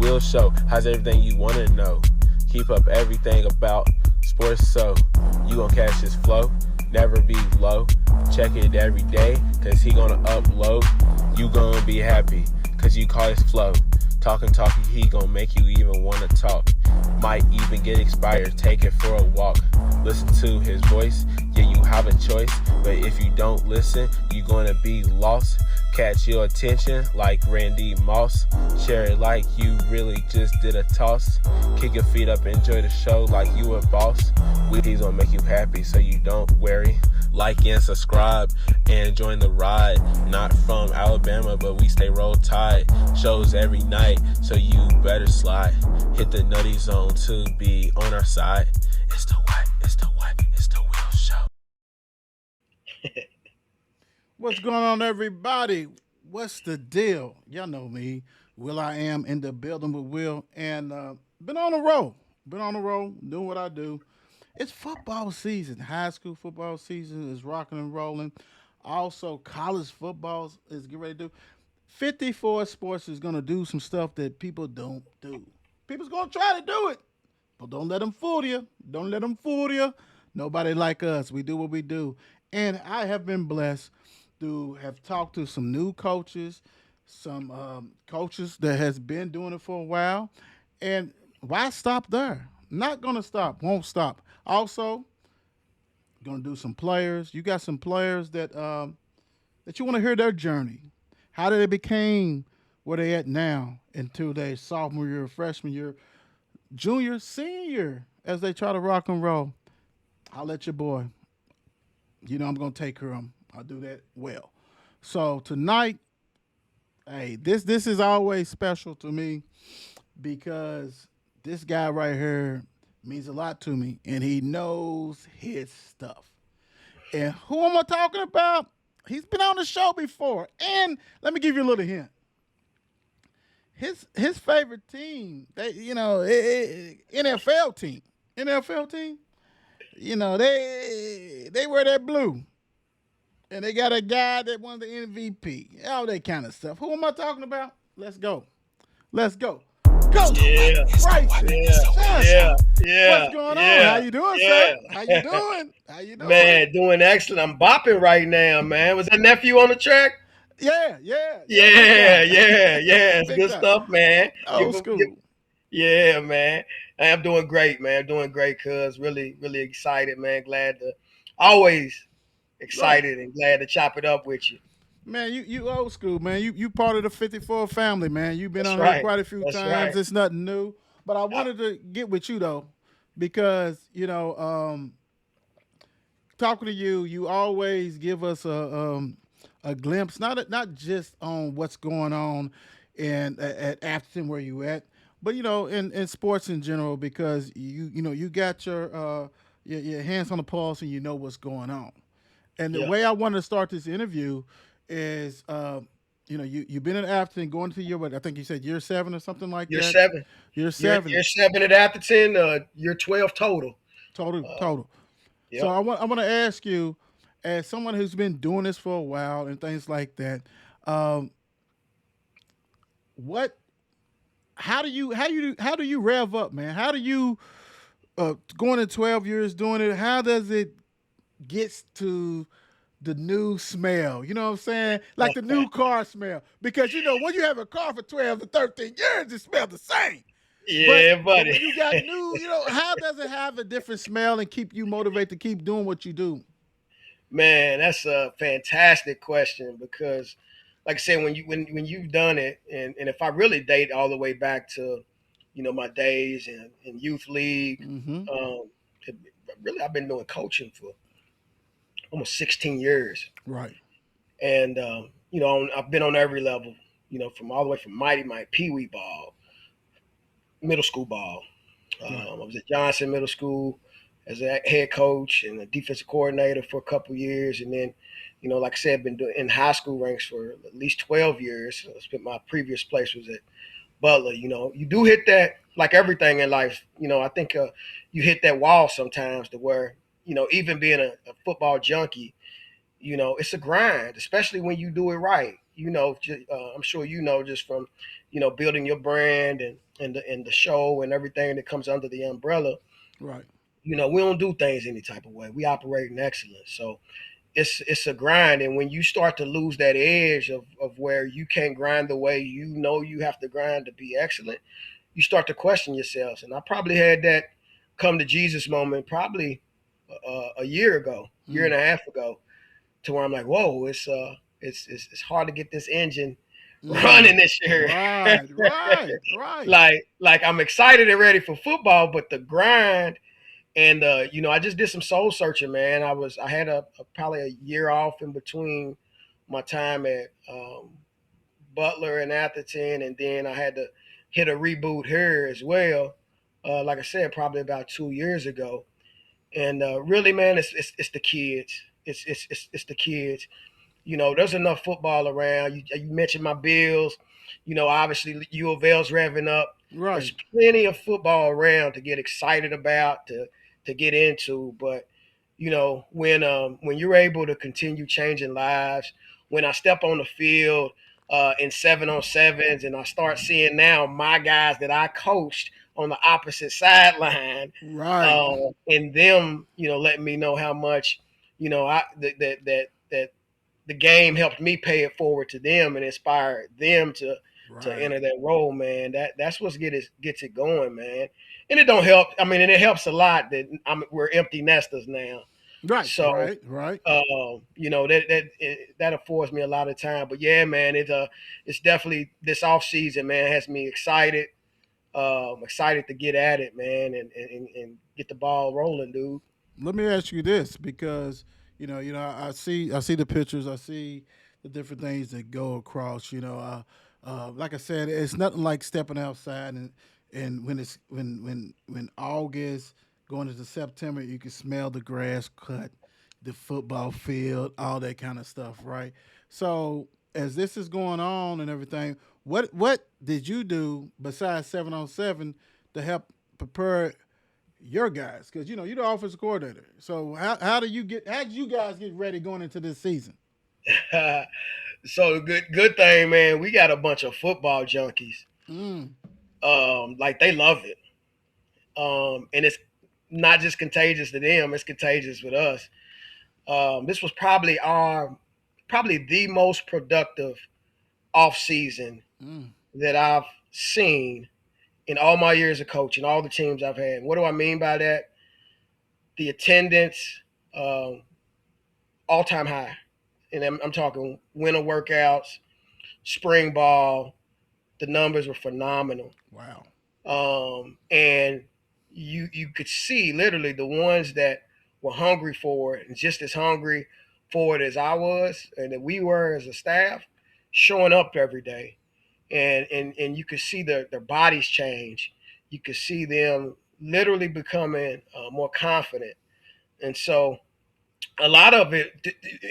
Will Show has everything you want to know. Keep up everything about sports so you gon' catch his flow. Never be low. Check it every day, cause he gonna upload. You gonna be happy, cause you call his flow. Talking, he gonna make you even wanna talk. Might even get expired, take it for a walk. Listen to his voice, yeah, you have a choice. But if you don't listen, you gonna be lost. Catch your attention like Randy Moss. Share it like you really just did a toss. Kick your feet up, enjoy the show like you a boss. He's gonna make you happy so you don't worry. Like and subscribe and join the ride. Not from Alabama, but we stay roll tide. Shows every night, so you better slide. Hit the nutty zone to be on our side. It's the Will Show. What's going on, everybody? What's the deal? Y'all know me. Will I am in the building with Will, and been on a roll. Been on a roll, doing what I do. It's football season. High school football season is rocking and rolling. Also, college football is getting ready to do. 54 Sports is going to do some stuff that people don't do. People's going to try to do it, but don't let them fool you. Don't let them fool you. Nobody like us. We do what we do. And I have been blessed to have talked to some new coaches, some coaches that has been doing it for a while. And why stop there? Not gonna stop. Won't stop. Also, gonna do some players. You got some players that you want to hear their journey. How did they became where they at now into their sophomore year, freshman year, junior, senior, as they try to rock and roll. I'll let your boy. You know I'm gonna take care of him. I'll do that well. So tonight, hey, this is always special to me because this guy right here means a lot to me, and he knows his stuff. And who am I talking about? He's been on the show before, and let me give you a little hint. His favorite team, NFL team, NFL team. They wear that blue, and they got a guy that won the MVP. All that kind of stuff. Who am I talking about? Let's go. Let's go. Go, Yeah, Bryson. yeah, Johnson. yeah, yeah, What's going on? How yeah, you doing, yeah. sir? How you doing? How you doing? Man, doing excellent. I'm bopping right now, man. Was that nephew on the track? Yeah, yeah, yeah. Big Yeah, time. yeah, yeah. It's Big good time. stuff, man. Old school. Yeah, man. I'm doing great, man. I'm doing great, cuz really, really excited, man. Glad to always Right. excited and glad to chop it up with you. Man, you old school, man. You part of the 54 family, man. You've been That's on here right. quite a few That's times. right. It's nothing new. But I I, wanted to get with you though, because talking to you, you always give us a glimpse, not just on what's going on at Atherton where you at, but in sports in general, because you got your hands on the pulse and you know what's going on. And the yeah. way I wanted to start this interview is, you've been in Atherton going to what I think you said year 7 or something like You're that. seven. Year You're 7, 7 at Atherton. You're 12 total. total, Uh, total. So yep. I want to ask you, as someone who's been doing this for a while and things like that, um, what, how do you rev up, man? How do you going in 12 years doing it? How does it get to the new smell? You know what I'm saying? Like the new car smell, because when you have a car for 12 to 13 years, it smells the same. But Yeah, but buddy. when you got new, how does it have a different smell and keep you motivated to keep doing what you do? Man, that's a fantastic question because, like I said, when you've done it, and if I really date all the way back to, my days in youth league, Mm-hmm. um, really I've been doing coaching for almost 16 years, Right. and I've been on every level, from all the way from Mighty Mike, Pee Wee ball, middle school ball. Right. I was at Johnson Middle School as a head coach and a defensive coordinator for a couple of years, and then, like I said, been doing in high school ranks for at least 12 years. I spent my previous place was at Butler. You do hit that, like everything in life. I think you hit that wall sometimes to where, even being a football junkie, it's a grind, especially when you do it right. I'm sure just from, building your brand and the show and everything that comes under the umbrella, Right. we don't do things any type of way. We operate in excellence. So it's a grind, and when you start to lose that edge of where you can't grind the way you have to grind to be excellent, you start to question yourselves. And I probably had that come to Jesus moment probably a year ago, year Mm. and a half ago, to where I'm like, whoa, it's hard to get this engine Mm. running this year. Right. Right. Right. like I'm excited and ready for football, but the grind and I just did some soul searching, man. I had probably a year off in between my time at Butler and Atherton, and then I had to hit a reboot here as well. Like I said, probably about 2 years ago. And really, man, it's the kids. It's the kids. There's enough football around. You mentioned my Bills. Obviously U of L's revving up. There's Right. plenty of football around to get excited about, to get into. But when you're able to continue changing lives, when I step on the field in 7-on-7s, and I start seeing now my guys that I coached on the opposite sideline, Right. and them, letting me know how much, I that the game helped me pay it forward to them and inspire them to Right. enter that role, man. That's what gets it going, man. And it don't help. I mean, and it helps a lot that we're empty nesters now. Right. So, Right. Right. that affords me a lot of time. But yeah, man, it's definitely this off season, man, has me excited. Excited to get at it, man, and get the ball rolling, dude. Let me ask you this, because I see the pictures, I see the different things that go across. Like I said, it's nothing like stepping outside, and when August going into September, you can smell the grass cut, the football field, all that kind of stuff, right? So as this is going on and everything, what did you do besides 7-on-7 to help prepare your guys? Because you're the offensive coordinator. So how did you guys get ready going into this season? So good thing, man. We got a bunch of football junkies. Mm. Like they love it. And it's not just contagious to them; it's contagious with us. This was probably the most productive off season Mm. that I've seen in all my years of coaching, all the teams I've had. What do I mean by that? The attendance, um, all time high, and I'm talking winter workouts, spring ball. The numbers were phenomenal. Wow. And you could see literally the ones that were hungry for it and just as hungry for it as I was and that we were as a staff, showing up every day, and you could see their bodies change. You could see them literally becoming more confident, and so a lot of it,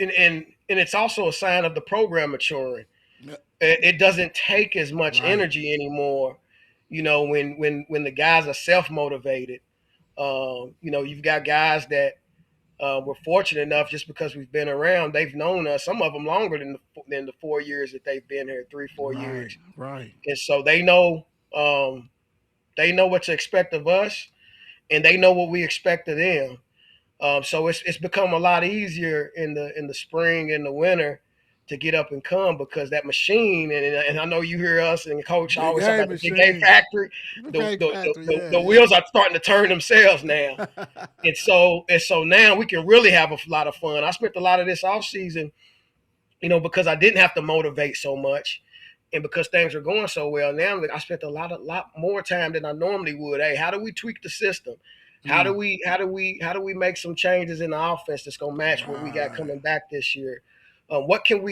and it's also a sign of the program maturing. Yeah. It doesn't take as much Right. energy anymore. When the guys are self motivated. You've got guys that were fortunate enough just because we've been around. They've known us. Some of them longer than the 4 years that they've been here, 3 4 Right. years, Right. and so um, they know what to expect of us, and they know what we expect of them. So it's become a lot easier in the spring and the winter to get up and come because that machine, and I know you hear us and coach Big always talk A about the big A machine. factory. The Big the, the, factor. the, Yeah. the Yeah. wheels are starting to turn themselves now. And so now we can really have a lot of fun. I spent a lot of this off season, because I didn't have to motivate so much, and because things are going so well now, I spent a lot more time than I normally would. Hey, how do we tweak the system? How do Mm. we make some changes in the offense that's gonna match what we got Right. coming back this year? What did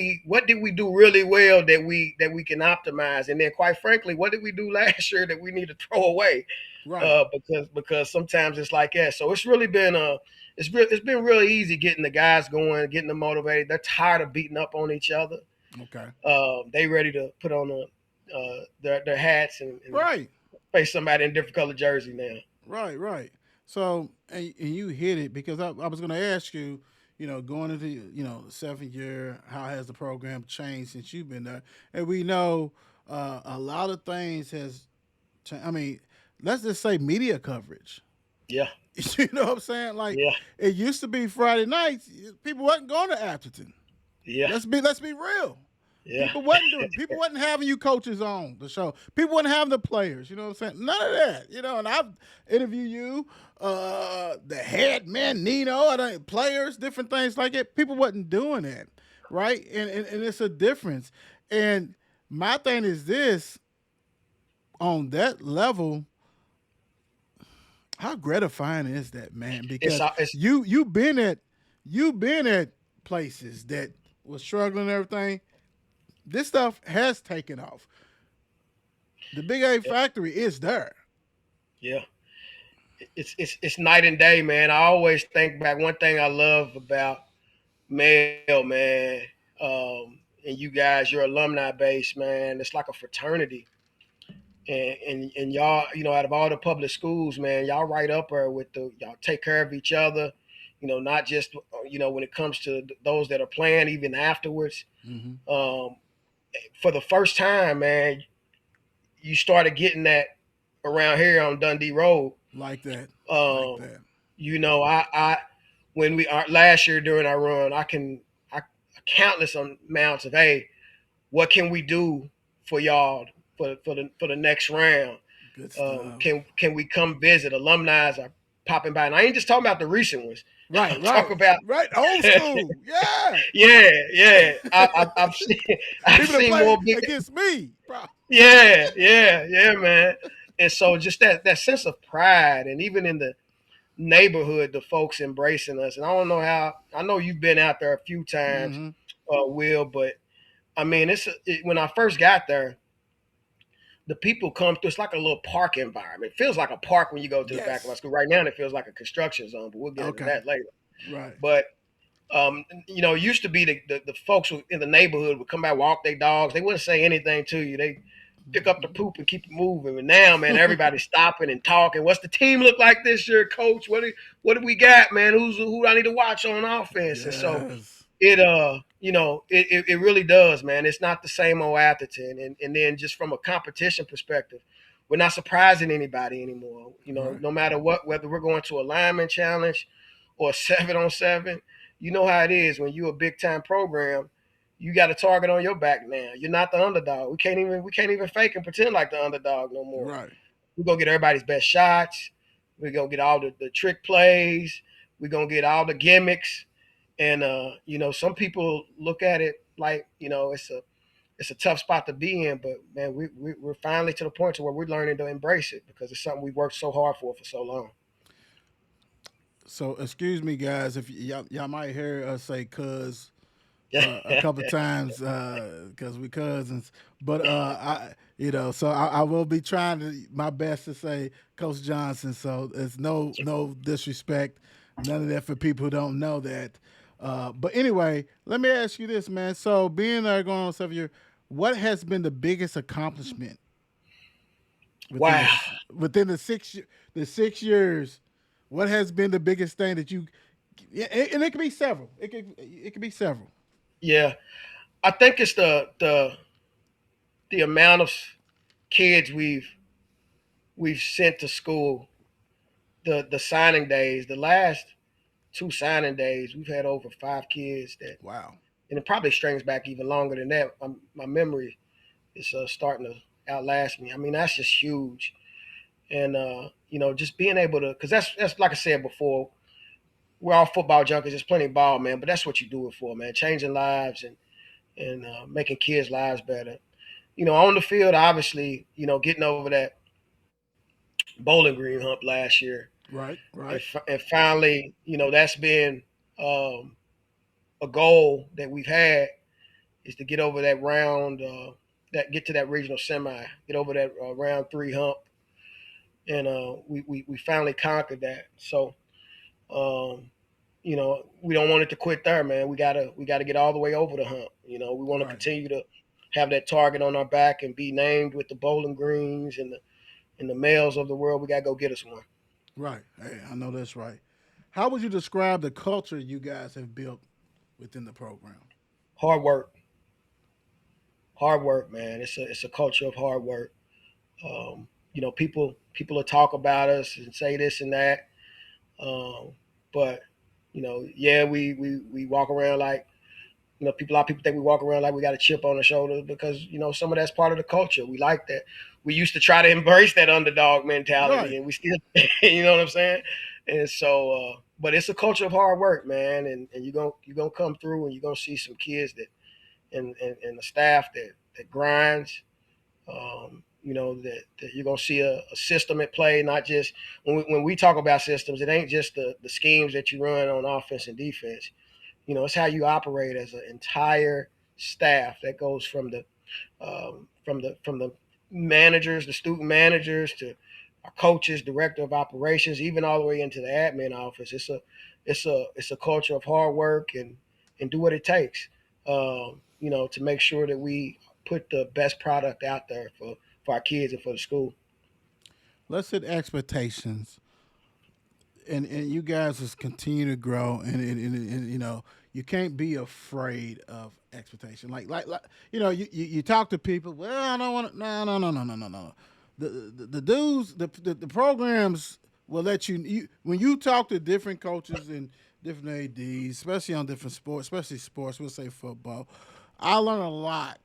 we do really well that we can optimize? And then, quite frankly, what did we do last year that we need to throw away? Right. Because sometimes it's like that. So it's been really easy getting the guys going, getting them motivated. They're tired of beating up on each other. Okay. They ready to put on their hats and Right. face somebody in a different color jersey now. Right. Right. So, and you hit it, because I was going to ask you, going into the 7th year, how has the program changed since you've been there? And we know a lot of things has I mean, let's just say media coverage. Yeah, You know what I'm saying? Like yeah, it used to be Friday nights. People wasn't going to Atherton. yeah, Let's be real. yeah, People wasn't doing. People wasn't having you coaches on the show. People wasn't having the players. You know what I'm saying? None of that. You know. And I've interviewed you, the head man Nino, players, different things like that. People wasn't doing that, right? And it's a difference. And my thing is this: on that level, how gratifying is that, man? it's Because it's you've been at places that was struggling and everything. This stuff has taken off. The Big A yeah, factory is there. yeah. It's night and day, man. I always think back. One thing I love about Mel, man, and you guys, your alumni base, man. It's like a fraternity, and y'all, out of all the public schools, man, y'all right up there with y'all take care of each other. Not just when it comes to those that are playing, even afterwards. Hmm. Um, for the first time, man, you started getting that around here on Dundee Road. Like that. Like Um, that. I when we last year during our run, I countless amounts of, hey, what can we do for y'all for the next round? Good stuff. Can we come visit? Alumni are popping by, and I ain't just talking about the recent ones. Right, I'm talking right, about right. Old school. Yeah. yeah, yeah. I've seen I've People that seen play more big. against me. Bro. Yeah, yeah, yeah, man. And so just that sense of pride, and even in the neighborhood, the folks embracing us. And I don't know how. I know you've been out there a few times, Hmm. Will, but I mean, when I first got there, the people come through. It's like a little park environment. It feels like a park when you go to the back of my Yes. school. Right now, it feels like a construction zone, but we'll get into Okay. that later. Right. But it used to be the folks in the neighborhood would come by, walk their dogs. They wouldn't say anything to you. They pick up the poop and keep it moving. And now, man, everybody's stopping and talking. What's the team look like this year, coach? What do we got, man? Who do I need to watch on offense? And so Yes. it really does, man. It's not the same old Atherton. And then just from a competition perspective, we're not surprising anybody anymore. Right. No matter what, whether we're going to a lineman challenge or 7-on-7, you know how it is when you're a big time program. You got a target on your back now. You're not the underdog. We can't even fake and pretend like the underdog no more. Right. We're gonna get everybody's best shots. We're gonna get all the trick plays. We're gonna get all the gimmicks. And some people look at it like it's a tough spot to be in, but man, we're finally to the point to where we're learning to embrace it because it's something we worked so hard for so long. So excuse me, guys, if y'all might hear us say "cuz" Yeah, a couple of times because we cousins. But so I will be trying my best to say Coach Johnson. So it's no disrespect, none of that for people who don't know that. But anyway, let me ask you this, man. So being there going on 7 years, what has been the biggest accomplishment within wow. the 6 years? What has been the biggest thing that you? Yeah, and it could be several. It could be several. Yeah, I think it's the amount of kids we've sent to school. The signing days, the last two signing days, we've had over 5 kids that, Wow. and it probably strings back even longer than that. My memory is starting to outlast me. I mean, that's just huge. And just being able to, because that's like I said before, we're all football junkies. There's plenty of ball, man, but that's what you do it for, man. Changing lives and making kids' lives better. On the field, obviously, getting over that Bowling Green hump last year, Right. and, Right. and finally, that's been um, a goal that we've had is to get over that round, that get to that regional semi, get over that round three hump, and we finally conquered that. So, we don't want it to quit there, man. We gotta get all the way over the hump. We want to Right. continue to have that target on our back and be named with the Bowling Greens and the males of the world. We gotta go get us one. Right. Hey, I know that's right. How would you describe the culture you guys have built within the program? Hard work, hard work, man. It's a culture of hard work. people will talk about us and say this and that. But yeah, we walk around like a lot of people think we walk around like we got a chip on our shoulder because some of that's part of the culture. We like that. We used to try to embrace that underdog mentality, Right. and we still, you know what I'm saying. And so, but it's a culture of hard work, man, and you're gonna come through, and you're gonna see some kids that and the staff that grinds. That you're gonna see a system at play, not just when we talk about systems, it ain't just the schemes that you run on offense and defense. It's how you operate as an entire staff that goes from the managers, the student managers, to our coaches, director of operations, even all the way into the admin office. It's a culture of hard work and do what it takes, to make sure that we put the best product out there for our kids and for the school. Let's set expectations, and you guys just continue to grow, and you can't be afraid of expectation. Like you talk to people. Well, I don't want to. No. The dudes, the programs will let you when you talk to different coaches and different ads, especially on different sports, especially sports. We'll say football. I learn a lot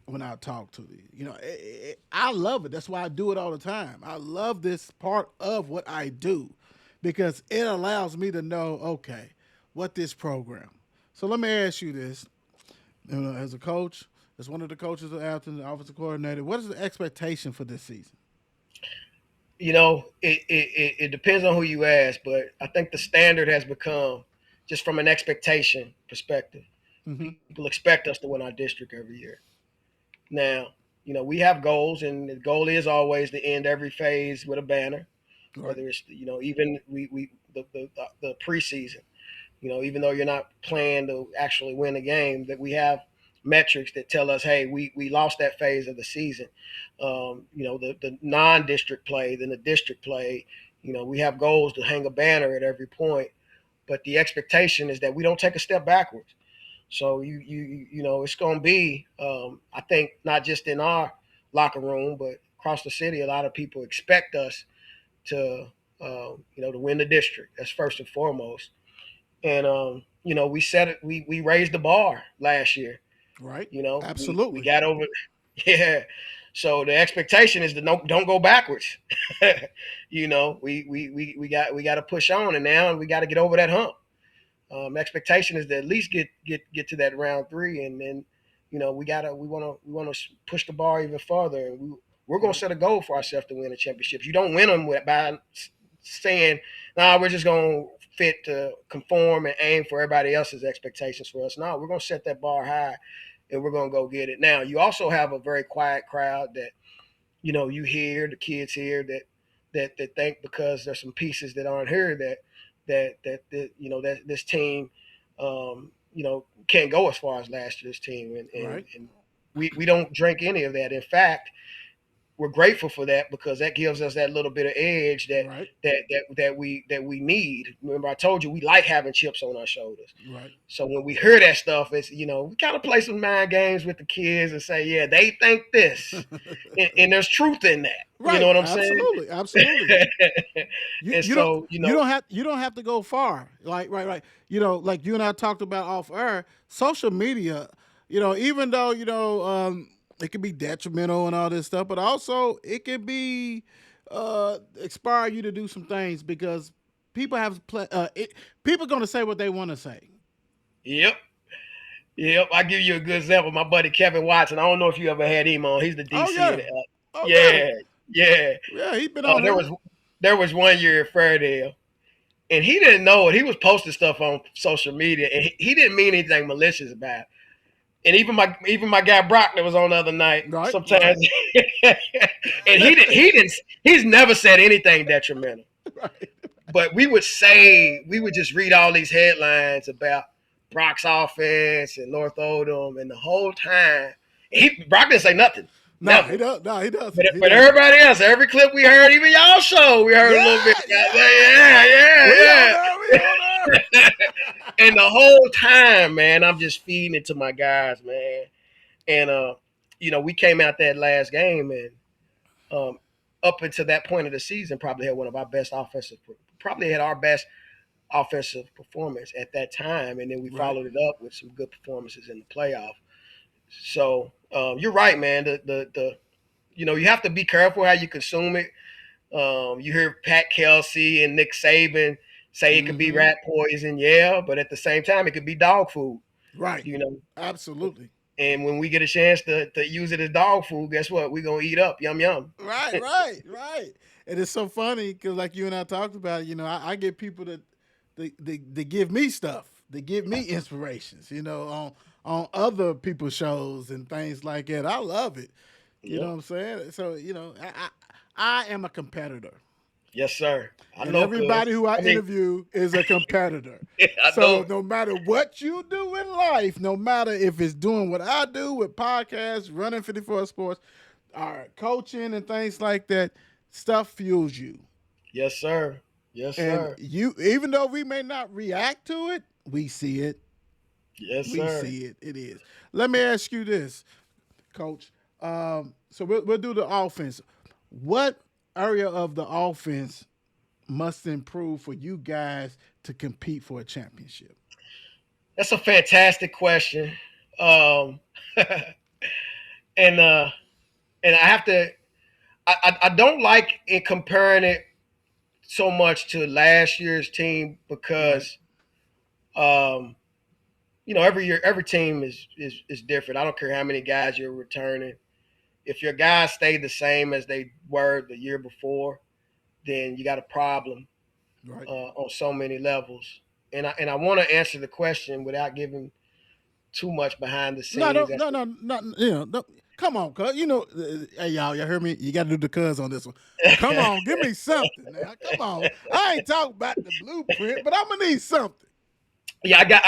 when I talk to these. I love it. That's why I do it all the time. I love this part of what I do because it allows me to know, okay, what this program. So let me ask you this: as a coach, as one of the coaches of Atherton, the offensive coordinator, what is the expectation for this season? It depends on who you ask, but I think the standard has become, just from an expectation perspective, Mm-hmm. people expect us to win our district every year. Now, we have goals, and the goal is always to end every phase with a banner, Right. whether it's even the preseason. Even though you're not playing to actually win a game, that we have metrics that tell us, hey, we lost that phase of the season. The non-district play, then the district play. We have goals to hang a banner at every point, but the expectation is that we don't take a step backwards. So it's going to be, I think, not just in our locker room, but across the city. A lot of people expect us to, to win the district. That's first and foremost. And we set it. We raised the bar last year. Right. We Absolutely. got over. Yeah. So the expectation is to don't go backwards. We got to push on, and now we got to get over that hump. Expectation is to at least get to that round three, and then we want to push the bar even farther, and we're going to set a goal for ourselves to win the championships. You don't win them by saying, "Nah, we're just going to fit to conform and aim for everybody else's expectations for us." No, we're going to set that bar high, and we're going to go get it. Now, you also have a very quiet crowd that you hear the kids here that think because there's some pieces that aren't here that this team can't go as far as last year's team, and, Right. and we don't drink any of that. In fact, we're grateful for that because that gives us that little bit of edge that Right. that that we need. Remember, I told you we like having chips on our shoulders. Right. So when we hear that stuff, it's we kind of play some mind games with the kids and say, yeah, they think this, and there's truth in that. You know Right. what I'm saying? Absolutely. Absolutely. You And you don't so you don't have to go far. Like right. Like you and I talked about off air, social media. Even though it can be detrimental and all this stuff, but also it can be inspire you to do some things because people have people going to say what they want to say. yep. Yep, I give you a good example. My buddy Kevin Watson. I don't know if you ever had him on. He's the Oh DC. yeah. Oh yeah. Yeah, yeah. Yeah. He's been on There here. was one year at Fairdale, and he didn't know it. He was posting stuff on social media, and he didn't mean anything malicious about it. And even my guy Brock that was on the other night, Right. sometimes, and he's never said anything detrimental. Right. But we would just read all these headlines about Brock's offense and North Oldham, and the whole time Brock didn't say nothing, No, never. he does. No, he But, doesn't. He but doesn't. everybody else, every clip we heard, even y'all show, we heard a little Yeah. bit. Yeah, Yeah. We on yeah, there. We on there. yeah. And the whole time, man, I'm just feeding it to my guys, man. And we came out that last game, and um, up until that point of the season, probably had one of our best probably had our best offensive performance at that time, and then we Right. followed it up with some good performances in the playoff. So you're right, man. The you have to be careful how you consume it. You hear Pat Kelsey and Nick Saban say it could be Mm-hmm. rat poison, yeah, but at the same time, it could be dog food. Right. You know, Absolutely. and when we get a chance to use it as dog food, guess what? We're gonna eat up. Yum yum. Right, right, right. And it's so funny because, like you and I talked about, I get people that give me stuff, that give me inspirations, on other people's shows and things like that. I love it. You know what Yep. I'm saying? So, I am a competitor. Yes, sir. I And know, cuz. everybody who I I mean, interview is a competitor. I So know. no matter what you do in life, no matter if it's doing what I do with podcasts, running 54 sports, or coaching and things like that, stuff fuels you. Yes, sir. Yes, And sir. you, even though we may not react to it, we see it. Yes, We sir. see it. It is. Let me ask you this, Coach. So we'll do the offense. What area of the offense must improve for you guys to compete for a championship? That's a fantastic question. Um, and uh, and I have to. I don't like in comparing it so much to last year's team Right. because um, every year every team is different. I don't care how many guys you're returning. If your guys stay the same as they were the year before, then you got a problem Right. on so many levels. And I want to answer the question without giving too much behind the No, scenes. don't, no, no, no, no. Come on, cuz. Hey, y'all heard me? You got to do the cuz on this one. Come on, give me something now. Come on. I ain't talking about the blueprint, but I'm going to need something. Yeah,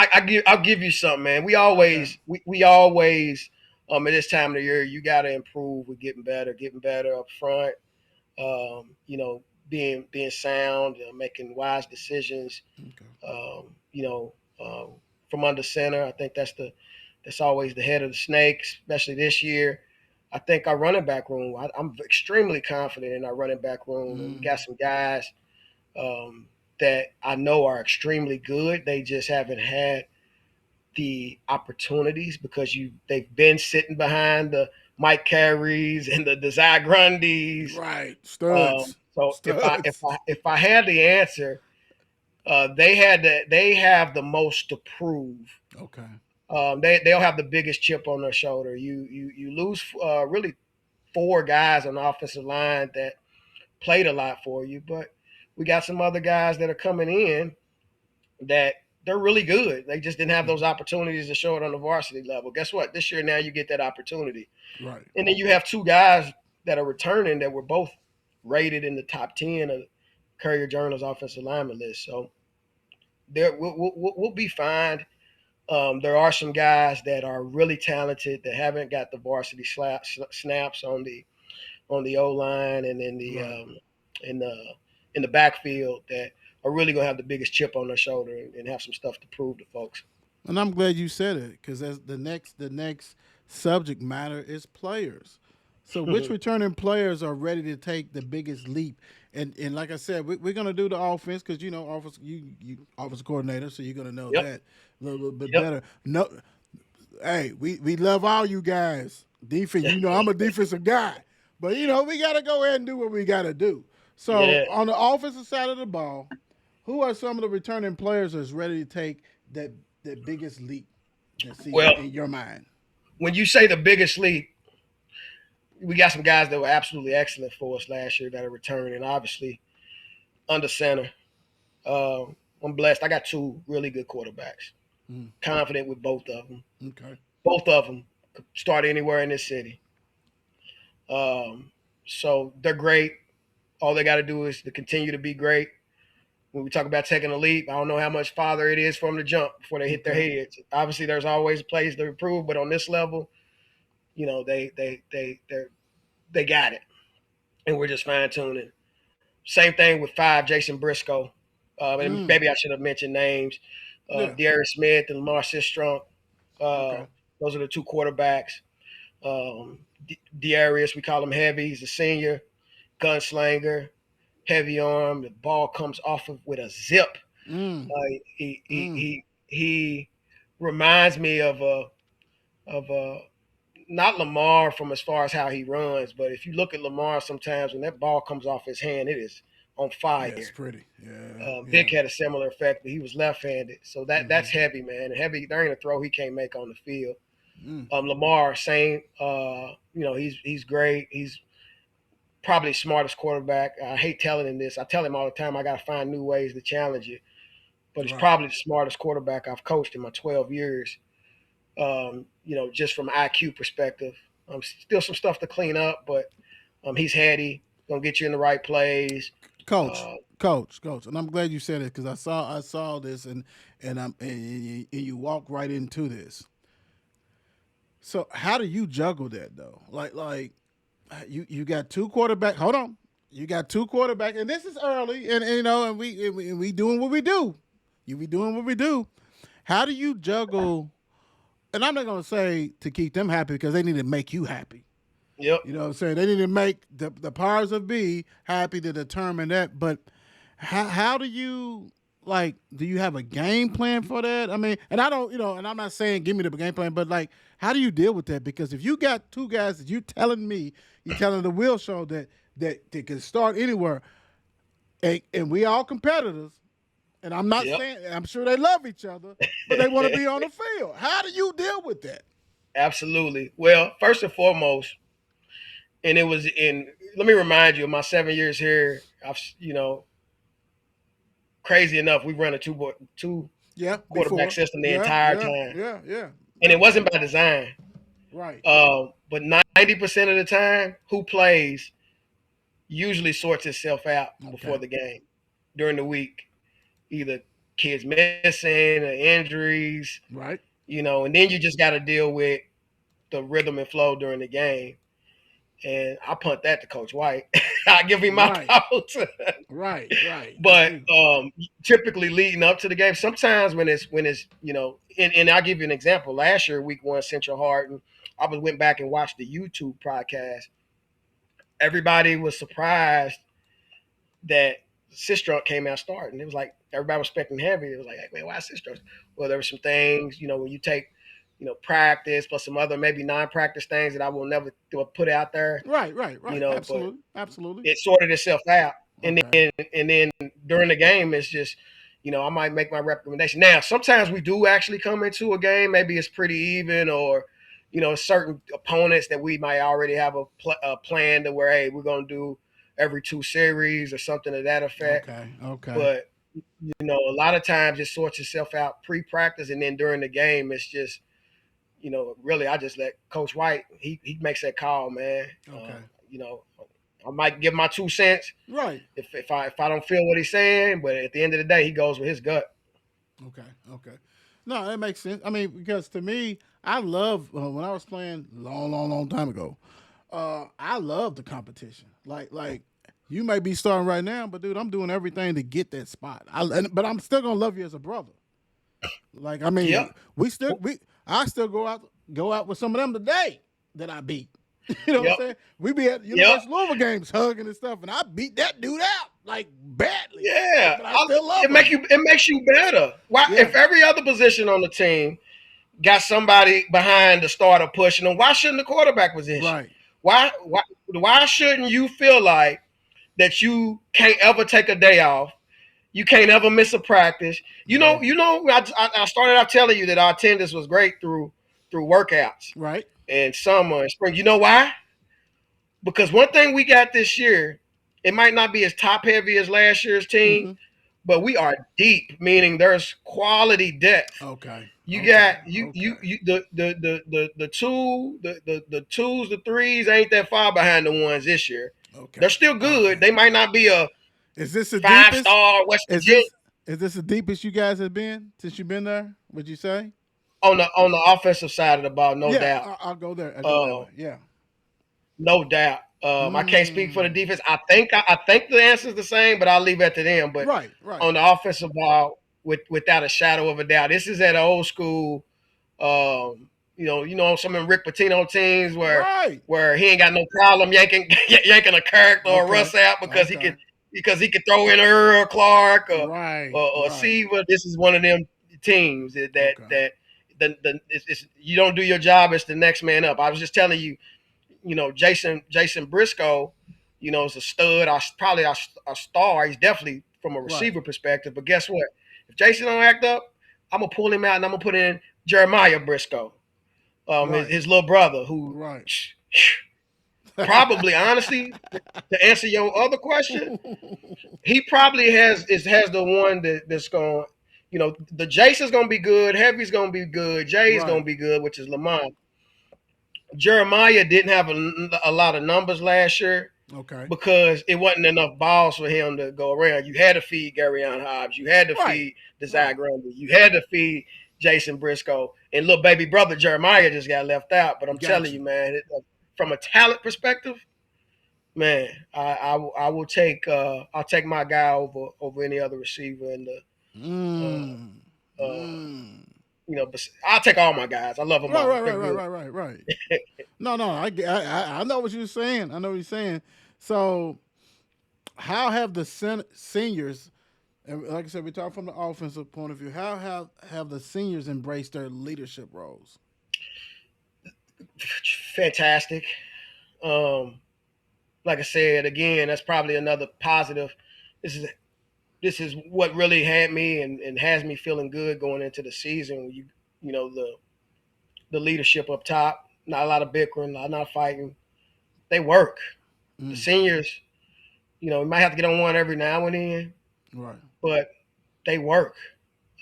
I'll give you something, man. We Okay. always we always at this time of the year you got to improve. We're getting better up front. Being sound, making wise decisions. Okay. Um, you know, from under center, I think that's always the head of the snake, especially this year. I think our running back room. I'm extremely confident in our running back room, and we Mm, got some guys um, that I know are extremely good. They just haven't had the opportunities because they've been sitting behind the Mike Carries and the Desire Grundys. right. Studs. So Studs. if I had the answer, they have the most to prove. Okay. They'll have the biggest chip on their shoulder. You lose really four guys on the offensive line that played a lot for you, but we got some other guys that are coming in that they're really good. They just didn't have those opportunities to show it on the varsity level. Guess what? This year now you get that opportunity. Right. And then you have two guys that are returning that were both rated in the top 10 of Courier Journal's offensive lineman list. So we'll be fine. There are some guys that are really talented that haven't got the varsity snaps on the O line and Right. in the in the backfield that are really gonna have the biggest chip on their shoulder and have some stuff to prove to folks. And I'm glad you said it because as the next subject matter is players. So which returning players are ready to take the biggest leap? And like I said, we're gonna do the offense because offense you offense coordinator, so you're gonna know Yep. that a little bit Yep. better. No, hey, we love all you guys. Defense, I'm a defensive guy, but we gotta go ahead and do what we gotta do. So Yeah. on the offensive side of the ball, who are some of the returning players that's ready to take that biggest leap this season Well, in your mind? when you say the biggest leap, we got some guys that were absolutely excellent for us last year that are returning. Obviously, under center, uh, I'm blessed. I got two really good quarterbacks. Mm, Confident with both of them. okay. Both of them could start anywhere in this city. Um, so they're great. All they got to do is to continue to be great. When we talk about taking a leap, I don't know how much farther it is for them to jump before they hit their Okay. heads. Obviously, there's always plays to improve, but on this level, they got it, and we're just fine tuning. Same thing with five, Jason Briscoe. And Mm, maybe I should have mentioned names. yeah. Darius Smith and Lamar Sistrunk. Uh, Okay. those are the two quarterbacks. Darius, we call him Heavy. He's a senior. gunslinger, heavy arm. The ball comes off of with a zip. Mm. He he Mm. he he reminds me of not Lamar from as far as how he runs, but if you look at Lamar, sometimes when that ball comes off his hand, it is on Yeah, it's fire. pretty. Yeah, yeah. Vic had a similar effect, but he was left-handed, so Mm-hmm. that's heavy, man. And heavy, there ain't a throw he can't make on the field. Mm. Lamar, same. He's great. He's probably the smartest quarterback. I hate telling him this. I tell him all the time. I got to find new ways to challenge it. But he's Right. probably the smartest quarterback I've coached in my 12 years. Just from IQ perspective. Still some stuff to clean up, but he's heady. Gonna get you in the right plays. Coach, Uh, coach, and I'm glad you said it because I saw this and you walk right into this. So how do you juggle that though? Like you got two quarterback. Hold on, you got two quarterback, and this is early, and we doing what we do. You be doing what we do. How do you juggle? And I'm not gonna say to keep them happy because they need to make you happy. yep. You know what I'm saying? They need to make the powers of be happy to determine that. But how do you like? Do you have a game plan for that? I mean, and I don't, and I'm not saying give me the game plan, but like, how do you deal with that? Because if you got two guys that you telling the Will Show that they can start anywhere, and we all competitors. And I'm not Yep. saying I'm sure they love each other, but they want to be on the field. How do you deal with that? Absolutely. Well, first and foremost, and it was in. Let me remind you, of my 7 years here, crazy enough, we run a two Yeah, quarterback before. system the Yeah, entire yeah, time, yeah, yeah, and yeah. it wasn't by design. Right. But 90% of the time, who plays usually sorts itself out before Okay. the game during the week. Either kids missing or injuries, Right. and then you just got to deal with the rhythm and flow during the game. And I punt that to Coach White. I give him my Right. thoughts. Right. Right. But typically leading up to the game, sometimes and I'll give you an example. Last year, week one, Central Hardin, went back and watched the YouTube podcast. Everybody was surprised that Sistrunk came out starting. It was like everybody was expecting heavy. It was like, hey, man, why Sistrunk? Well, there were some things, when you take, practice plus some other maybe non-practice things that I will never put out there, Right. Right. Right. but Absolutely. Absolutely. it sorted itself out. And Okay. then during the game, it's just, I might make my recommendation. Now, sometimes we do actually come into a game. Maybe it's pretty even, or certain opponents that we might already have a plan to where, hey, we're gonna do every two series or something to that effect. Okay. Okay. But a lot of times it sorts itself out pre-practice, and then during the game, it's just really I just let Coach White. He makes that call, man. Okay. You know, I might give my 2 cents Right. if I don't feel what he's saying, but at the end of the day, he goes with his gut. Okay. Okay. No, that makes sense. I mean, because to me, I love when I was playing long time ago. I love the competition. Like you may be starting right now, but dude, I'm doing everything to get that spot. But I'm still gonna love you as a brother. Like I mean, Yep. I still go out with some of them today that I beat. You know what I'm Yep. saying? We be at Yep. University of Louisville games hugging and stuff, and I beat that dude out like badly. Yeah. But I still love It makes you better. Why him. if every other position on the team got somebody behind the starter pushing them, why shouldn't the quarterback position? Right. Why shouldn't you feel like that you can't ever take a day off? You can't ever miss a practice. Yeah. I started out telling you that our attendance was great through workouts Right. and summer and spring. You know why? Because one thing we got this year, it might not be as top heavy as last year's team, Mm-hmm. but we are deep, meaning there's quality depth. Okay. You Okay. got you Okay. you the twos, the threes ain't that far behind the ones this year. Okay. They're still good. Okay. They might not be a Is this the five deepest? star West Is Virginia this is this the deepest you guys have been since you've been there? Would you say? on the offensive side of the ball, no Yeah, doubt. I'll go there. I'll go that Uh, way. Yeah. no doubt. I can't speak for the Mm. defense. I think the answer is the same, but I'll leave it to them. But Right. Right. on the offensive ball, without a shadow of a doubt, this is at an old school. Um, Some of them Rick Pitino teams where Right. he ain't got no problem yanking a character or Okay. Russ out because Okay. he could throw in Earl Clark Right. or Right. Seaver. This is one of them teams Okay. you don't do your job, it's the next man up. I was just telling you, Jason Briscoe, is a stud. Probably a star. He's definitely from a Right. receiver perspective. But guess what? If Jason don't act up, I'm gonna pull him out and I'm gonna put in Jeremiah Briscoe, Right. his little brother, who Right. probably, honestly, to answer your other question, he probably has the one that's going. The Jason's gonna be good. Heavy's gonna be good. Jay's Right. gonna be good, which is Lamont. Jeremiah didn't have a lot of numbers last year Okay. because it wasn't enough balls for him to go around. You had to feed Garyon Hobbs. You had to Right. feed Desire Right. Grundy. You had to feed Jason Briscoe. And little baby brother Jeremiah just got left out. But I'm telling Gotcha. you, man, from a talent perspective, man, I will take I'll take my guy over any other receiver in the Mm. uh, Mm. but I'll take all my guys. I love them Right. all. Right. They're Right. Right. good. Right. Right. Right. No. No. I know what you're saying. I know what you're saying. So, how have the seniors, and like I said, we talk from the offensive point of view. How have the seniors embraced their leadership roles? Fantastic. Um, like I said again, that's probably another positive. This is this is what really had me and has me feeling good going into the season. The leadership up top, not a lot of bickering, not fighting. They work. The Mm. seniors, we might have to get on one every now and then, Right. but they work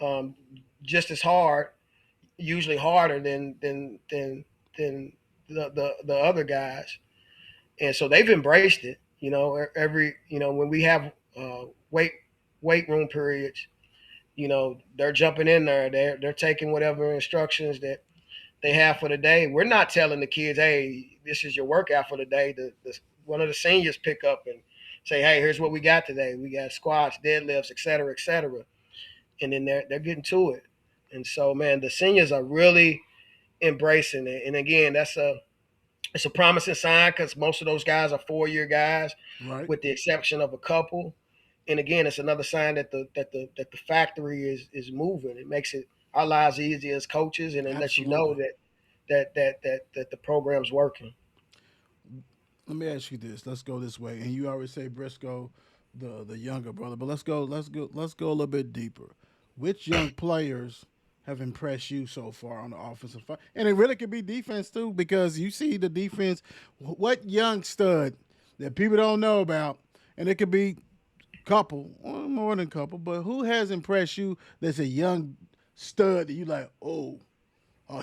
um, just as hard, usually harder than the other guys, and so they've embraced it. When we have weight room periods, they're jumping in there. They're taking whatever instructions that they have for the day. We're not telling the kids, "Hey, this is your workout for the day." One of the seniors pick up and say, "Hey, here's what we got today. We got squats, deadlifts, et cetera, et cetera," and then they're getting to it. And so, man, the seniors are really embracing it. And again, it's a promising sign because most of those guys are 4-year guys, Right. with the exception of a couple. And again, it's another sign that the factory is moving. It makes it our lives easier as coaches, and it lets you know Absolutely. that the program's working. Let me ask you this. Let's go this way. And you always say Briscoe, the younger brother, but let's go a little bit deeper. Which young players have impressed you so far on the offensive side? And it really could be defense too, because you see the defense. What young stud that people don't know about, and it could be couple, or more than couple, but who has impressed you? That's a young stud that you like. Oh,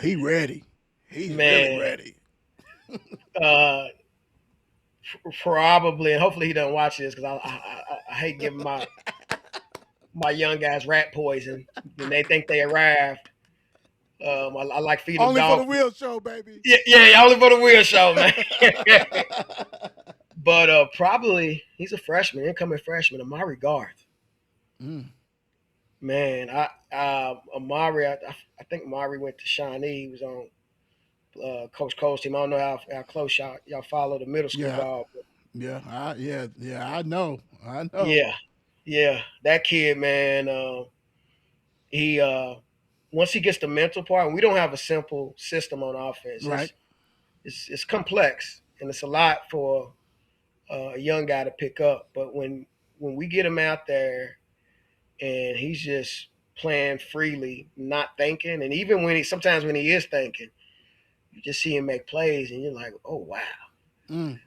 he ready. He's really Man, ready. uh, probably, and hopefully he doesn't watch this because I hate giving my young guys rat poison when they think they arrived. I like feed them Only for the dog. wheel show, baby. Yeah, yeah, only for the wheel show, man. But probably he's a freshman, incoming freshman, Amari Garth. Mm. Man, Amari, I think Amari went to Shawnee. He was on Coach Cole's team. I don't know how close y'all follow the middle school Yeah, ball, but yeah. I know. I know. yeah, yeah, that kid, man. He once he gets the mental part, and we don't have a simple system on offense. Right. It's complex, and it's a lot for a young guy to pick up. But when we get him out there and he's just playing freely, not thinking, and even sometimes when he is thinking, you just see him make plays, and you're like, oh wow. Mm.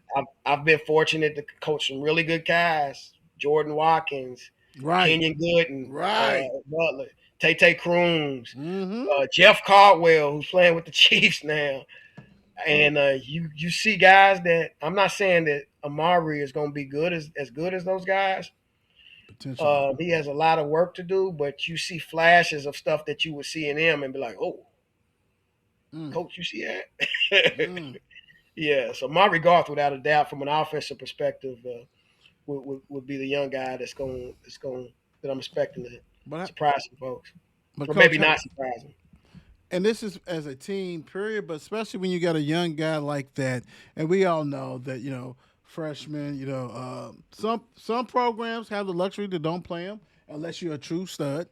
I've been fortunate to coach some really good guys: Jordan Watkins, Right. Kenyon Gooden, Right. Butler, Tay Crooms, Mm-hmm. Jeff Caldwell, who's playing with the Chiefs now. And you see guys that I'm not saying that Amari is going to be good as those guys. Potentially. He has a lot of work to do, but you see flashes of stuff that you would see in him and be like, "Oh, Mm. coach, you see that?" Mm. Yeah. So Amari Garth, without a doubt, from an offensive perspective, would be the young guy that I'm expecting to But surprise some folks, but or coach, maybe not surprise them. and this is as a team period, but especially when you got a young guy like that, and we all know that freshmen, some programs have the luxury to don't play them unless you're a true stud.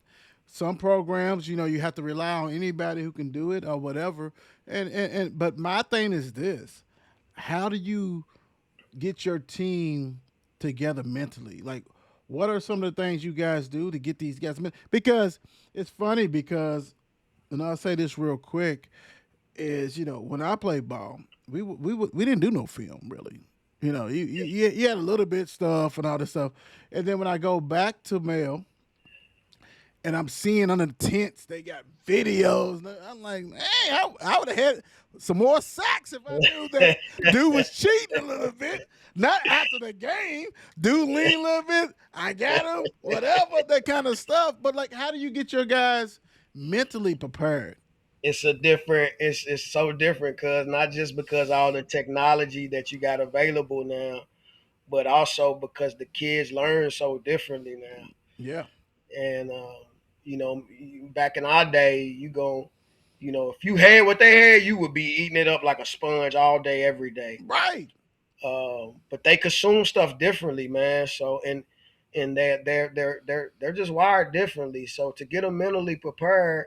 Some programs, you have to rely on anybody who can do it or whatever. And but my thing is this: how do you get your team together mentally? Like, what are some of the things you guys do to get these guys? Because it's funny because, and I'll say this real quick, is when I played ball, we didn't do no film really. You had a little bit stuff and all this stuff, and then when I go back to Mel and I'm seeing under the tents they got videos. I'm like, hey, I would have had some more sacks if I knew that dude was cheating a little bit. Not after the game, dude lean a little bit. I got him, whatever that kind of stuff. But like, how do you get your guys mentally prepared? It's so different because not just because all the technology that you got available now, but also because the kids learn so differently now. Yeah, And back in our day, if you had what they had, you would be eating it up like a sponge all day, every day. right. But they consume stuff differently, man. So and they're just wired differently. So to get them mentally prepared,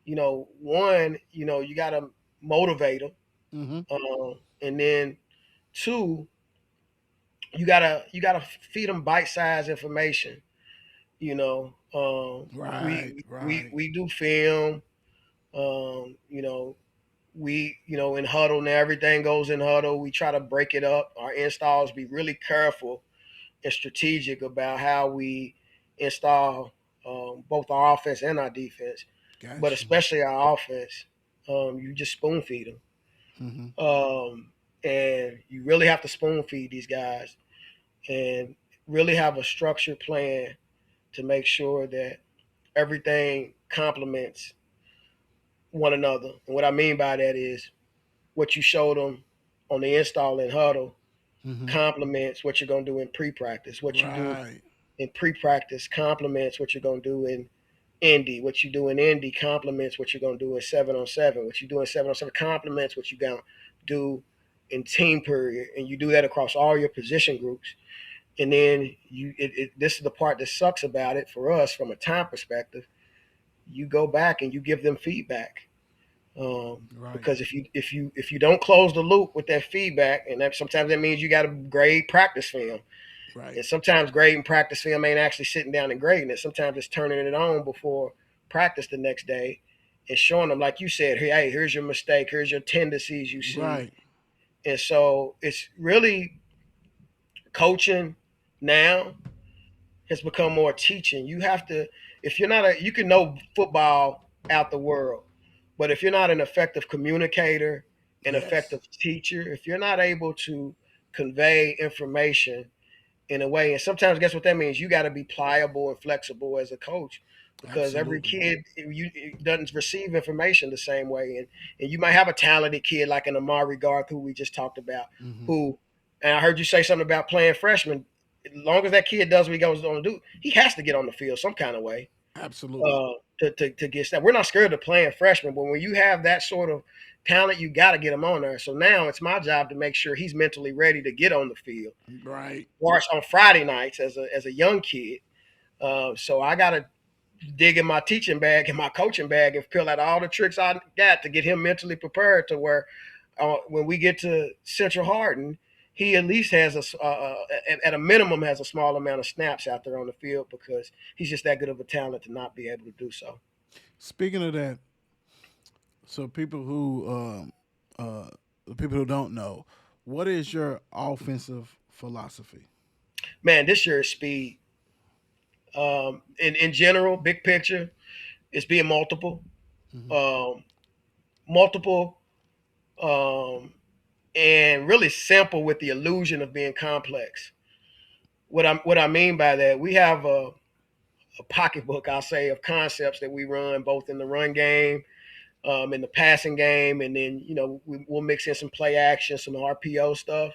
one, you gotta motivate them, Mm-hmm. and then two, you gotta feed them bite-sized information. You know, Right, right. we do film. Um, you know, in huddle now, everything goes in huddle. We try to break it up. Our installs be really careful and strategic about how we install both our offense and our defense, but Got you. especially our offense. You just spoon feed them, Mm-hmm. and you really have to spoon feed these guys and really have a structured plan to make sure that everything complements one another. And what I mean by that is what you showed them on the install and huddle Mm-hmm. complements what you're going to do in pre-practice. What you do Right. in pre-practice complements what you're going to do in Indy. What you do in Indy complements what you're going to do in 7-on-7. What you do in 7-on-7 complements what you're going to do in team period. And you do that across all your position groups. And then this is the part that sucks about it for us from a time perspective. You go back and you give them feedback. Right. Because if you don't close the loop with that feedback, and that sometimes that means you got to grade practice film, Right. and sometimes grading practice film ain't actually sitting down and grading it. Sometimes it's turning it on before practice the next day, and showing them, like you said, hey, here's your mistake, here's your tendencies you see, Right. and so it's really coaching now has become more teaching. You have to, if you're not you can know football out the world, but if you're not an effective communicator, an Yes. effective teacher, if you're not able to convey information in a way, and sometimes guess what that means? You got to be pliable and flexible as a coach because every Absolutely. kid doesn't receive information the same way, and you might have a talented kid like an Amari Garth who we just talked about, Mm-hmm. who, and I heard you say something about playing freshman. As long as that kid does what he goes on to do, he has to get on the field some kind of way Absolutely. to get that. We're not scared of playing freshmen, but when you have that sort of talent, you got to get him on there. So now it's my job to make sure he's mentally ready to get on the field. Right. Or on Friday nights as a young kid. So I got to dig in my teaching bag and my coaching bag and fill out all the tricks I got to get him mentally prepared to where when we get to Central Hardin, he at least has at a minimum has a small amount of snaps out there on the field because he's just that good of a talent to not be able to do so. Speaking of that, so uh, people who don't know, what is your offensive philosophy? Man, this year is speed. In general, big picture, it's being multiple, Mm-hmm. um, multiple, um, and really simple with the illusion of being complex. What I mean by that, we have a pocketbook, I'll say, of concepts that we run both in the run game, in the passing game, and then we'll mix in some play action, some RPO stuff.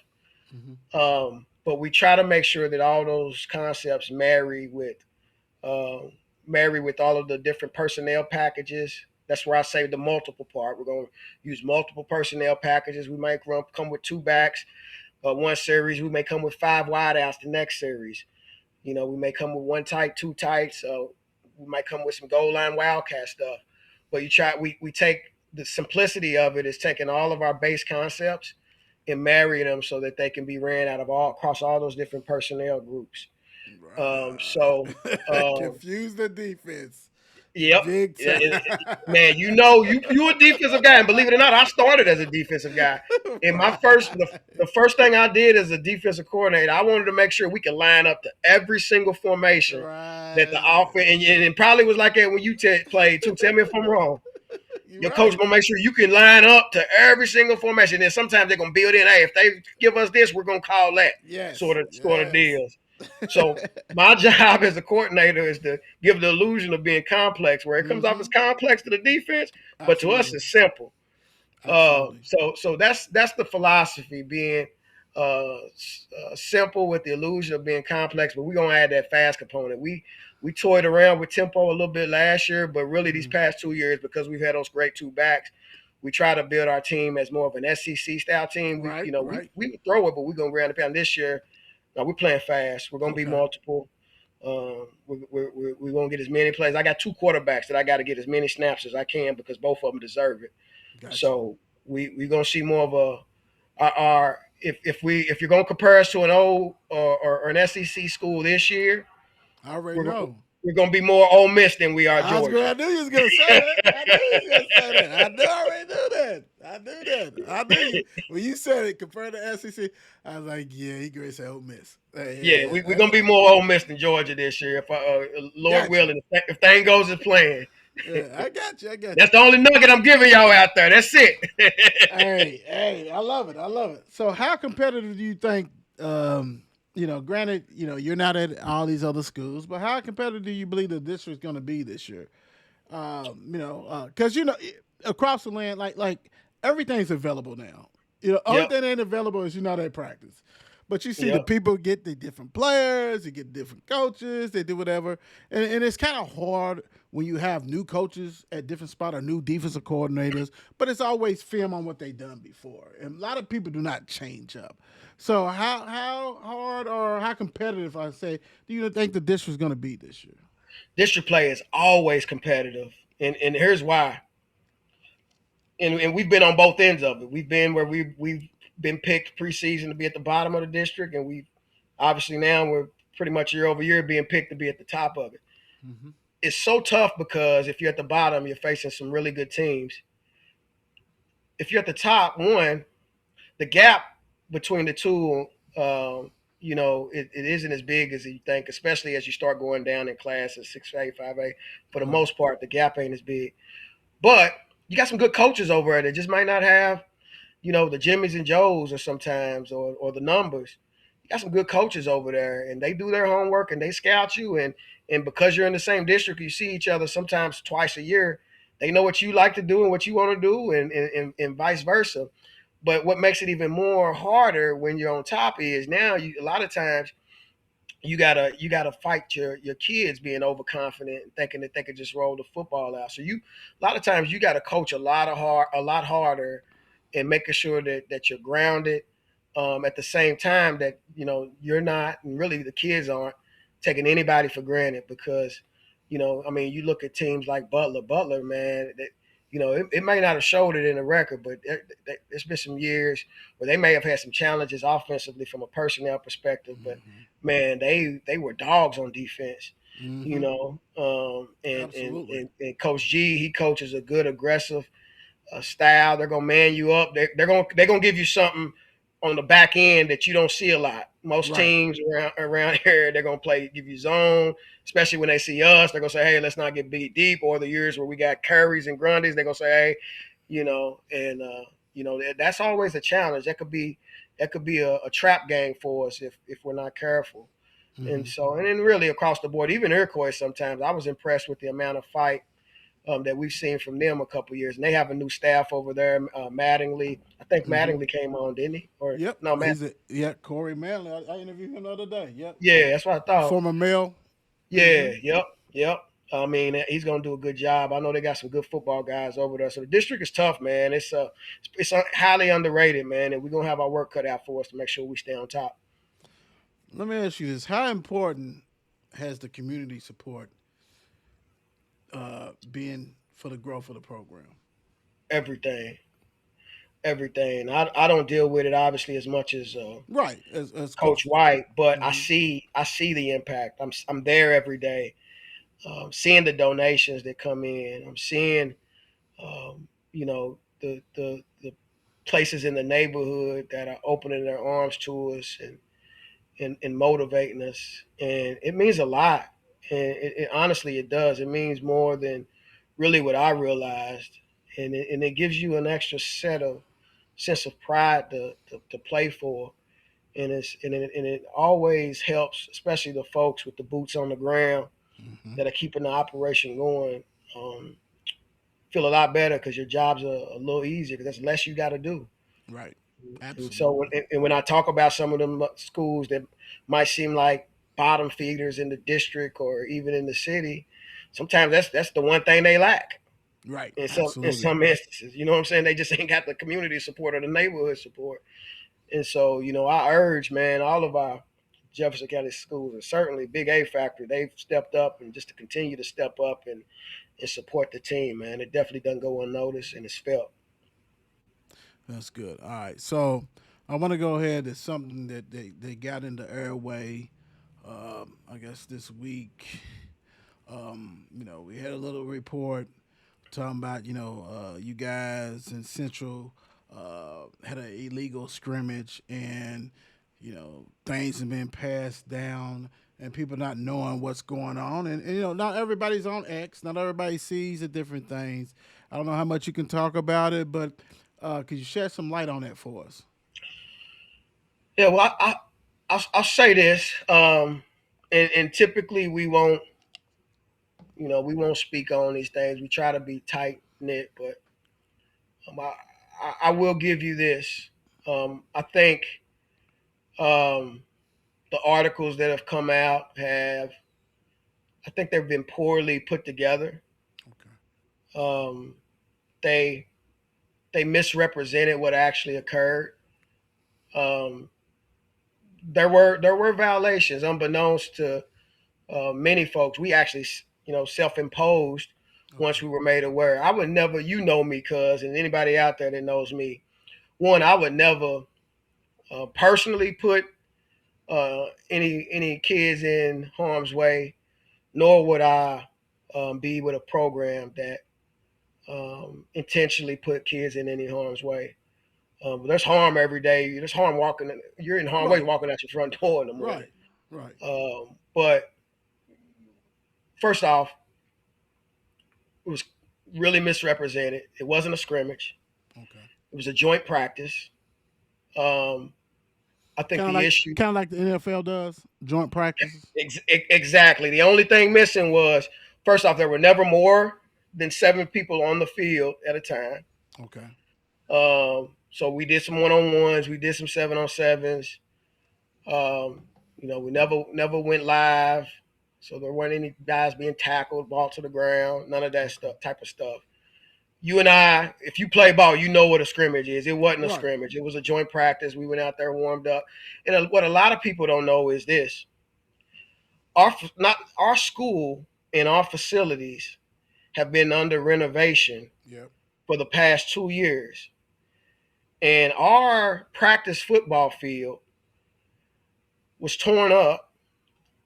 Mm-hmm. But we try to make sure that all those concepts uh, marry with all of the different personnel packages That's where I say the multiple part. We're going to use multiple personnel packages. We might come with two backs one series. We may come with five wideouts the next series. We may come with one tight, two tights. We might come with some goal line wildcat stuff. But we take the simplicity of it is taking all of our base concepts and marrying them so that they can be ran out of all across all those different personnel groups. Um, so Right. um, Confuse the defense. Yep. Big time. Man, you a defensive guy, and believe it or not, I started as a defensive guy. And my first the first thing I did as a defensive coordinator, I wanted to make sure we could line up to every single formation that the Right. offense and it probably was like that when you played too. Tell me if I'm wrong. You're Your coach right. gonna make sure you can line up to every single formation. And sometimes they're gonna build in, hey, if they give us this, we're gonna call that Yes. sort of Yes. deals. So my job as a coordinator is to give the illusion of being complex, where it comes off Mm-hmm. as complex to the defense, but to us Absolutely. it's simple. Absolutely. So that's the philosophy, being simple with the illusion of being complex, but we're gonna add that fast component. We toyed around with tempo a little bit last year, but really these Mm-hmm. past 2 years, because we've had those great two backs, we try to build our team as more of an SEC style team. We Right. you know we Right. we throw it, but we're gonna ground it pound this year. No, we're playing fast. We're gonna be Okay. multiple. We're gonna get as many plays. I got two quarterbacks that I got to get as many snaps as I can because both of them deserve it. Gotcha. So we're gonna see more of our if you're gonna compare us to an old or an SEC school this year, I already we're know. we're gonna be more Ole Miss than we are Georgia. I knew you was gonna say that. I knew you was gonna say that. I already knew that. I knew that. I knew you when you said it compared to SEC. I was like, yeah, he great say Ole Miss. Yeah, Yeah, we're gonna be more Ole Miss than Georgia this year, if Lord got you. willing, if thing goes as planned. Yeah, I got you. I got you. That's the only nugget I'm giving y'all out there. That's it. Hey, I love it. I love it. So, how competitive do you think? Granted, you're not at all these other schools, but how competitive do you believe the district's going to be this year? Because across the land, like everything's available now. Only Yep. thing that ain't available is you're not at practice. But you see the Yep. people get the different players, you get different coaches, they do whatever. And it's kind of hard when you have new coaches at different spots or new defensive coordinators, but it's always film on what they've done before. And a lot of people do not change up. So how hard or how competitive, I say, do you think the district's going to be this year? District play is always competitive, and here's why. And we've been on both ends of it. We've been where we've been picked preseason to be at the bottom of the district, and we obviously now we're pretty much year over year being picked to be at the top of it. Mm-hmm. It's so tough because if you're at the bottom, you're facing some really good teams. If you're at the top, one, the gap between the two, it isn't as big as you think, especially as you start going down in classes 6A, 5A. For the Right. most part, the gap ain't as big. But you got some good coaches over there that just might not have, the Jimmys and Joes or sometimes or the numbers. You got some good coaches over there and they do their homework and they scout you and because you're in the same district, you see each other sometimes twice a year. They know what you like to do and what you want to do and vice versa. But what makes it even more harder when you're on top is now a lot of times you gotta fight your kids being overconfident and thinking that they could just roll the football out. So a lot of times you gotta coach a lot harder and making sure that you're grounded. At the same time that you're not, and really the kids aren't taking anybody for granted because I mean you look at teams like Butler, man. That, it may not have showed it in the record, but there's been some years where they may have had some challenges offensively from a personnel perspective, but Mm-hmm. man, they were dogs on defense. Mm-hmm. And Absolutely. Coach G, he coaches a good aggressive style. They're gonna man you up. They're gonna give you something on the back end that you don't see a lot. Most Right. teams around here, they're gonna give you zone, especially when they see us. They're gonna say, "Hey, let's not get beat deep." Or the years where we got Currys and Grundys, they're gonna say, "Hey, and that's always a challenge. That could be a trap game for us if we're not careful." And Mm-hmm. so, and then really across the board, even Iroquois, sometimes I was impressed with the amount of fight that we've seen from them a couple years. And they have a new staff over there, Mattingly. I think Mm-hmm. Mattingly came on, didn't he? Or Yep. no, Matt? Corey Manley. I interviewed him the other day. Yep. Yeah, that's what I thought. Former male. Yeah, Mm-hmm. yep, yep. I mean, he's going to do a good job. I know they got some good football guys over there. So the district is tough, man. It's highly underrated, man, and we're going to have our work cut out for us to make sure we stay on top. Let me ask you this: how important has the community support been for the growth of the program? Everything, everything. I don't deal with it obviously as much as Right, as Coach coach. White, but Hmm. I see the impact. I'm there every day, seeing the donations that come in. I'm seeing, the places in the neighborhood that are opening their arms to us and motivating us, and it means a lot. And honestly, it does. It means more than really what I realized, and it gives you an extra sense of pride to play for. And it always helps, especially the folks with the boots on the ground Hmm. that are keeping the operation going. Um, feel a lot better because your jobs are a little easier because that's less you got to do. Right, And so absolutely. when I talk about some of them schools that might seem like bottom feeders in the district or even in the city, sometimes that's the one thing they lack Right, in absolutely. some instances. You know what I'm saying? They just ain't got the community support or the neighborhood support. And so, I urge, man, all of our Jefferson County schools, and certainly Big A Factory, they've stepped up and just to continue to step up and support the team, man. It definitely doesn't go unnoticed and it's felt. That's good. All right, so I want to go ahead to something that they got in the airway. I guess this week. We had a little report talking about you guys in Central had an illegal scrimmage, and things have been passed down, and people not knowing what's going on, and not everybody's on X, not everybody sees the different things. I don't know how much you can talk about it, but could you shed some light on that for us? Yeah, well, I'll say this, and typically we won't speak on these things. We try to be tight knit, but I will give you this. I think um, the articles that have come out I think they've been poorly put together. Okay. Um, they they misrepresented what actually occurred. Um, there were violations, unbeknownst to many folks. We actually, self-imposed once Okay. we were made aware. I would never, me, cuz, and anybody out there that knows me, one, I would never personally put any kids in harm's way, nor would I be with a program that intentionally put kids in any harm's way. There's harm every day. There's harm walking. You're in harm way Right. walking out your front door in the morning. Right. Right. But first off, it was really misrepresented. It wasn't a scrimmage. Okay. It was a joint practice. Um, I think Kind of the like issue kind of like the NFL does joint practices. exactly. The only thing missing was first off there were never more than 7 people on the field at a time. Okay. So we did some 1-on-ones. We did some 7-on-7s. We never went live, so there weren't any guys being tackled, ball to the ground, none of that Okay. stuff type of stuff. You and I, if you play ball, you know what a scrimmage is. It wasn't a Right. scrimmage. It was a joint practice. We went out there, warmed up. And what a lot of people don't know is this: our school and our facilities have been under renovation Yep. for the past 2 years, and our practice football field was torn up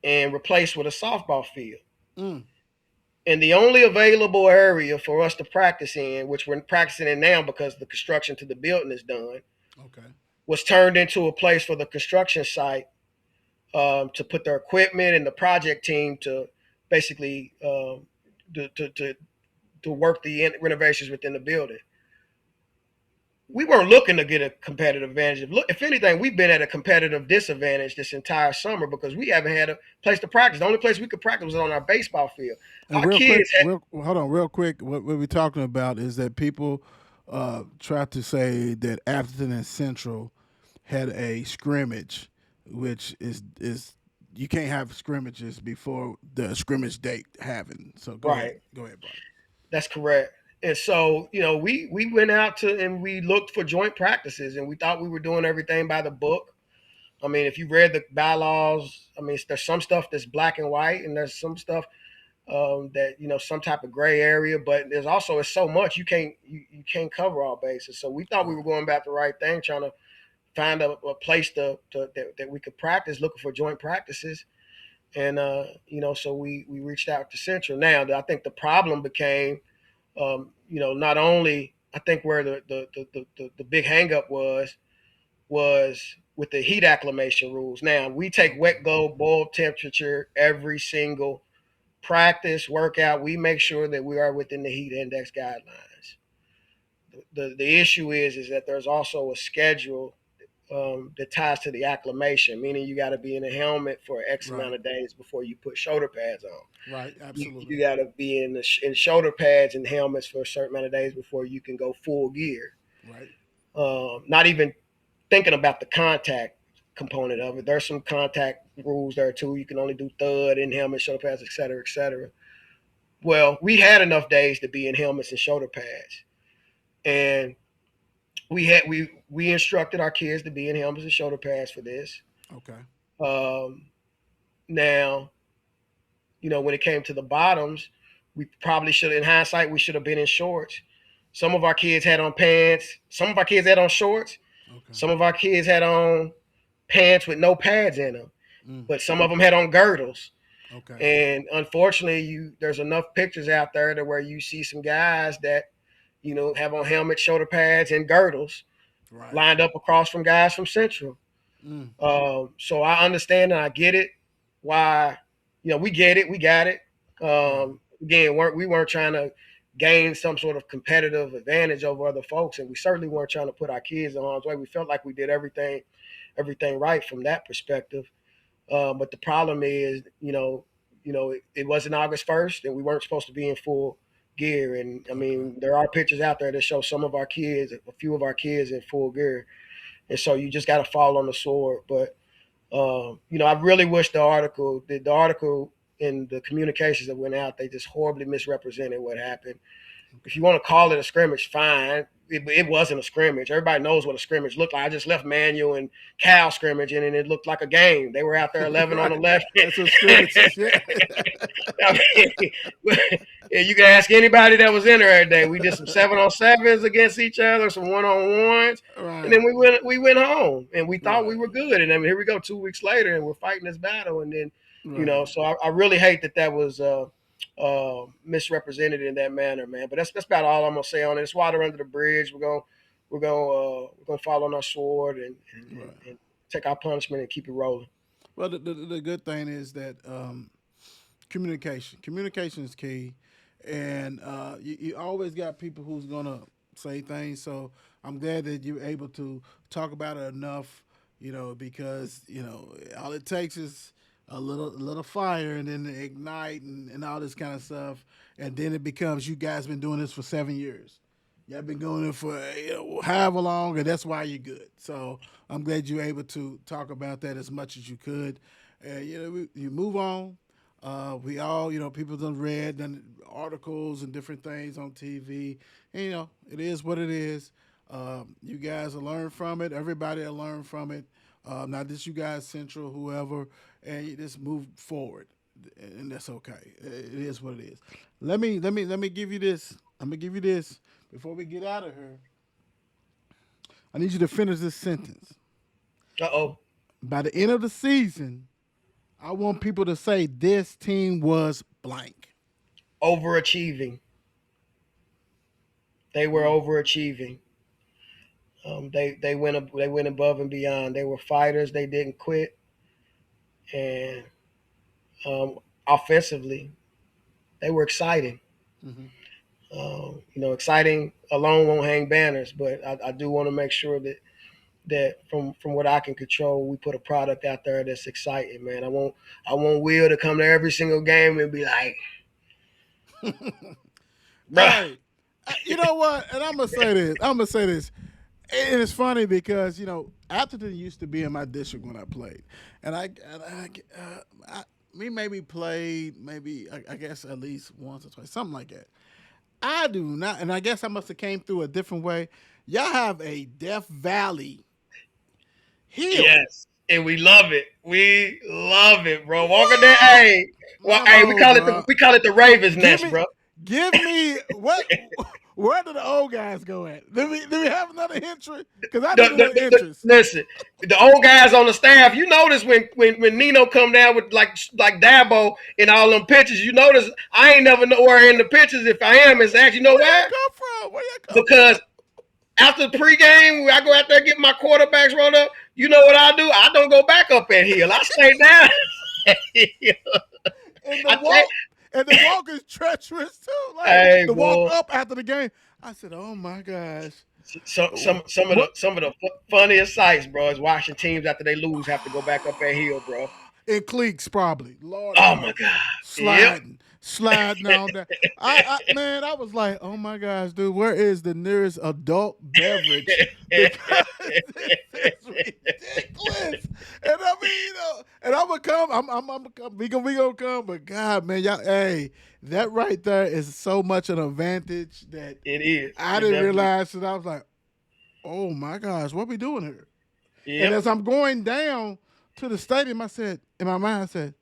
and replaced with a softball field. Mm. And the only available area for us to practice in, which we're practicing in now because the construction to the building is done, Okay. was turned into a place for the construction site to put their equipment and the project team to basically to, to, to, to work the renovations within the building. We weren't looking to get a competitive advantage. If anything, we've been at a competitive disadvantage this entire summer because we haven't had a place to practice. The only place we could practice was on our baseball field. And Our real quick, kids had hold on, real quick. What we're talking about is that people try to say that Atherton and Central had a scrimmage, which is you can't have scrimmages before the scrimmage date having. So Right. go ahead, Bryson. That's correct. And so, we went out to and we looked for joint practices, and we thought we were doing everything by the book. I mean, if you read the bylaws, I mean, there's some stuff that's black and white, and there's some stuff that some type of gray area. But there's also it's so much you can't cover all bases. So we thought we Right, were going about the right thing, trying to find a place that we could practice, looking for joint practices. And so we reached out to Central. Now, I think the problem became, not only I think where the big hangup was with the heat acclimation rules. Now we take okay, wet go, boil temperature every single practice workout. We make sure that we are within the heat index guidelines. The issue is that there's also a schedule that ties to the acclimation, meaning you got to be in a helmet for X amount right, of days before you put shoulder pads on. right, You absolutely, got to be in shoulder pads and helmets for a certain amount of days before you can go full gear. right, Not even thinking about the contact component of it. There's some contact rules there too. You can only do thud in helmets, shoulder pads, et cetera, et cetera. Well, we had enough days to be in helmets and shoulder pads, and we instructed our kids to be in helmets and shoulder pads for this. okay, Um, Now, when it came to the bottoms, we probably should, in hindsight, we should have been in shorts. Some of our kids had on pants. Some of our kids had on shorts. okay, Some of our kids had on pants with no pads in them, mm, but some of them had on girdles. okay, And unfortunately, there's enough pictures out there to where you see some guys that have on helmets, shoulder pads, and girdles right, lined up across from guys from Central. mm, So I understand and I get it. Why, we get it, we got it. right, Again, we weren't trying to gain some sort of competitive advantage over other folks, and we certainly weren't trying to put our kids in harm's way. We felt like we did everything right from that perspective. But the problem is, it wasn't August 1st, and we weren't supposed to be in full gear. And I okay, mean, there are pictures out there that show some of our kids, a few of our kids in full gear, and so you just got to fall on the sword. But I really wish the article in the communications that went out, they just horribly misrepresented what happened. If you want to call it a scrimmage, fine. It wasn't a scrimmage. Everybody knows what a scrimmage looked like. I just left Manual and Cal scrimmage, and it looked like a game. They were out there 11 on right. 11. That's what scrimmages. Yeah, I mean, yeah, you can ask anybody that was in there that day. We did some 7-on-7s against each other, some 1-on-1s, and right, then we went home, and we thought we right, were good. And I mean, here we go 2 weeks later, and we're fighting this battle, and then right. so I really hate that was misrepresented in that manner, man. But that's about all I'm gonna say on it. It's water under the bridge. We're gonna fall on our sword Right. and take our punishment and keep it rolling. Well, the good thing is that communication. Communication is key, and you always got people who's gonna say things. So I'm glad that you're able to talk about it enough, because all it takes is a little fire, and then ignite, and all this kind of stuff, and then it becomes you guys been doing this for 7 years. Y'all been going in for however long, and that's why you're good. So I'm glad you're able to talk about that as much as you could. You move on. We all, people done read done articles and different things on TV. And, it is what it is. You guys will learn from it. Everybody will learn from it. Not just you guys, Central, whoever, and you just move forward, and that's okay. It is what it is. Let me give you this. I'm gonna give you this before we get out of here. I need you to finish this sentence. Uh-oh. By the end of the season, I want people to say this team was blank. Overachieving. They were Mm, overachieving. They went above and beyond. They were fighters. They didn't quit, and offensively, they were exciting. mm-hmm. Exciting alone won't hang banners, but I do want to make sure that from what I can control, we put a product out there that's exciting, man. I want Will to come to every single game and be like, bruh. Hey, you know what? And I'm gonna say this. I'm gonna say this. And it's funny because Atherton used to be in my district when I played, and we maybe played I guess at least once or twice, something like that. I do not, and I guess I must have came through a different way. Y'all have a Death Valley hill. Yes, and we love it. We love it, bro. Walking there, What? hey, No, bro. we call it the Ravens Give Nest, me, bro. give me what? Where do the old guys go at? Do we have another entry? Because I need a little interest. Listen, the old guys on the staff. You notice when Nino come down with like Dabo in all them pictures. You notice I ain't never know where in the pictures. If I am, it's actually know Where y'all where come from? Where y'all come because from? after the pregame, I go out there get my quarterbacks rolled up. You know what I do? I don't go back up that hill. I stay down. And the I take, walk, and the walk is treacherous too. Like hey, the walk boy. up after the game. I said, "Oh my gosh." Some of What? the funniest sights, bro, is watching teams after they lose have to go back up that hill, bro. In cliques, probably. Lord Oh have my mercy. god. Yep. Sliding on that. Man, I was like, oh my gosh, dude, where is the nearest adult beverage? Because this is ridiculous. And I mean, and I'm gonna come. I'm gonna come. We gonna come. But God, man, y'all, hey, that right there is so much an advantage that It is. I It didn't definitely. realize that I was like, oh my gosh, what we doing here? And Yep. as I'm going down to the stadium, I said, in my mind, I said,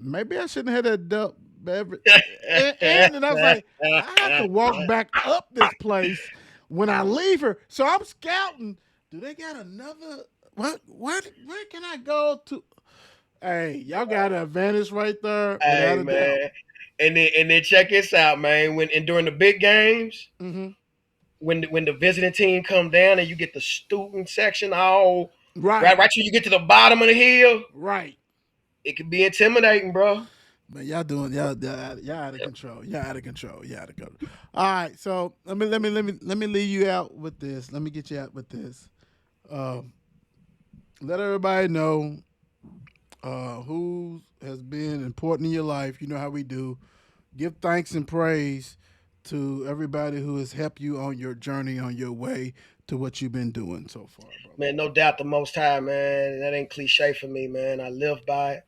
maybe I shouldn't have that adult beverage. And then I was like, I have to walk back up this place when I leave her. So I'm scouting. Do they got another? Where can I go to? Hey, y'all got an advantage right there, without Hey a doubt. man. And then check this out, man. And during the big games, Hmm. when the visiting team come down and you get the student section all Right, right till you get to the bottom of the hill, right. it can be intimidating, bro. Man, y'all out of control. Y'all out of control. Y'all out of control. All right, so let me leave you out with this. Let me get you out with this. Um, Let everybody know who has been important in your life. You know how we do. Give thanks and praise to everybody who has helped you on your journey, on your way to what you've been doing so far, brother. Man, no doubt the most high, man. That ain't cliche for me, man. I live by it.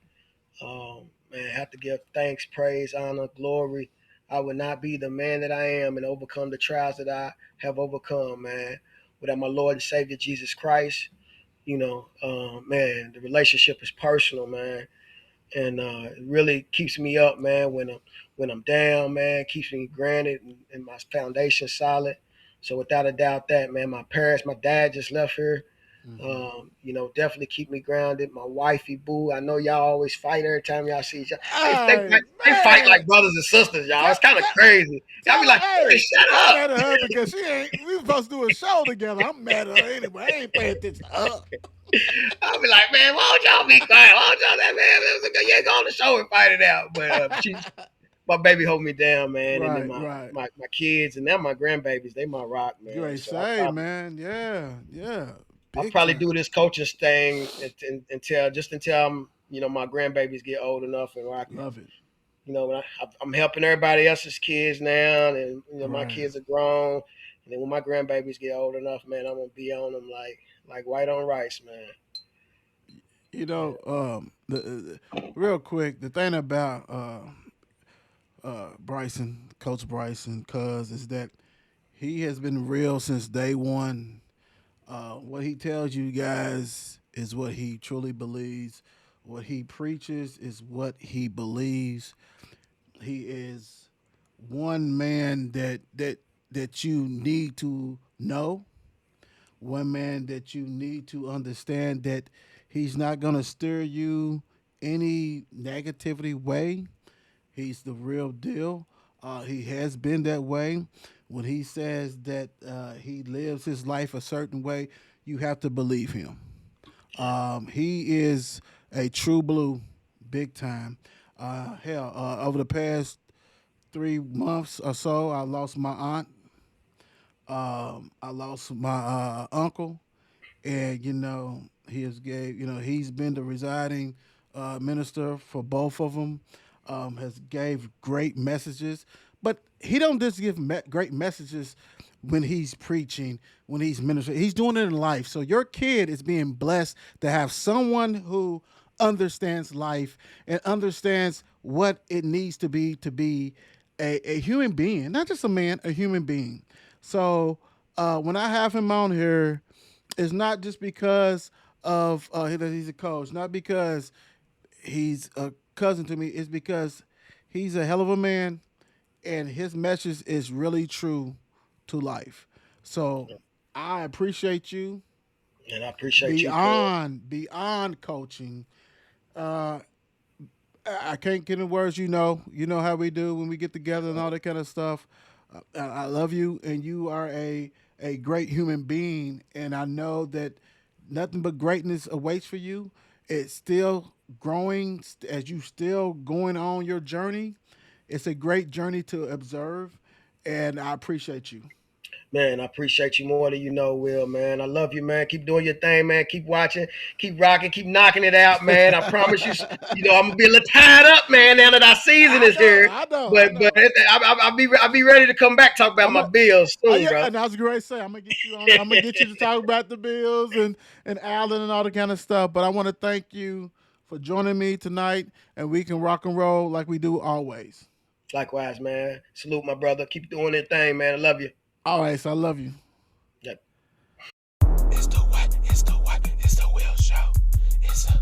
Man, I have to give thanks, praise, honor, glory. I would not be the man that I am and overcome the trials that I have overcome, man. Without my Lord and Savior Jesus Christ, man, the relationship is personal, man, and it really keeps me up, man. When I'm down, man, keeps me grounded and my foundation solid. So without a doubt, that man, my parents, my dad just left here. Mm-hmm. Definitely keep me grounded. My wifey, boo. I know y'all always fight every time y'all see each other. Hey, They fight man, like brothers and sisters, y'all. tell, It's kind of tell, crazy. Y'all tell be her, like, hey, hey, shut I'm up. mad at her because she ain't. We were supposed to do a show together. I'm mad at her anyway. I ain't paying attention to her. I'll be like, man, why don't y'all be quiet? Why don't y'all that man? Yeah, go on the show and fight it out. But my baby hold me down, man, and then Right, my, right. my my kids and now my grandbabies, they my rock, man. Great So I say, probably man. Yeah, yeah. I'll Big probably time. do this coaching thing until I'm my grandbabies get old enough and where I can Love it. I'm helping everybody else's kids now, and my Right. kids are grown. And then when my grandbabies get old enough, man, I'm gonna be on them like white on rice, man. Real quick, the thing about Bryson, Coach Bryson, cuz is that he has been real since day one. What he tells you guys is what he truly believes. What he preaches is what he believes. He is one man that you need to know, one man that you need to understand that he's not going to steer you any negativity way. He's the real deal. He has been that way. When he says that he lives his life a certain way, you have to believe him. He is a true blue, big time. Hell, over the past 3 months or so, I lost my aunt. I lost my uncle, and he has gave. He's been the residing minister for both of them. Has gave great messages, but he don't just give great messages when he's preaching, when he's ministering. He's doing it in life. So your kid is being blessed to have someone who understands life and understands what it needs to be a human being, not just a man, a human being. So when I have him on here, it's not just because of that he's a coach, not because he's a cousin to me. It's because he's a hell of a man, and his message is really true to life. So I appreciate you And I appreciate you, Cub. beyond coaching. Uh, I can't get in words. You know how we do when we get together and all that kind of stuff. I love you, and you are a great human being, and I know that nothing but greatness awaits for you. It's still growing as you still going on your journey. It's a great journey to observe, and I appreciate you. Man, I appreciate you more than you know, Will, man. I love you, man. Keep doing your thing, man. Keep watching, keep rocking, keep knocking it out, man. I promise you, I'm gonna be a little tied up, man, now that our season I is know, here. I know, I But know. I'll be ready to come back talk about I'm my a, bills oh soon, yeah, bro. and I was going to say I'm gonna get you on. I'm gonna get you to talk about the Bills and Allen and all the kind of stuff. But I want to thank you for joining me tonight, and we can rock and roll like we do always. Likewise, man. Salute my brother. Keep doing that thing, man. I love you. All right, so I love you. Yep. It's the what? It's the what? It's the Will Show. It's the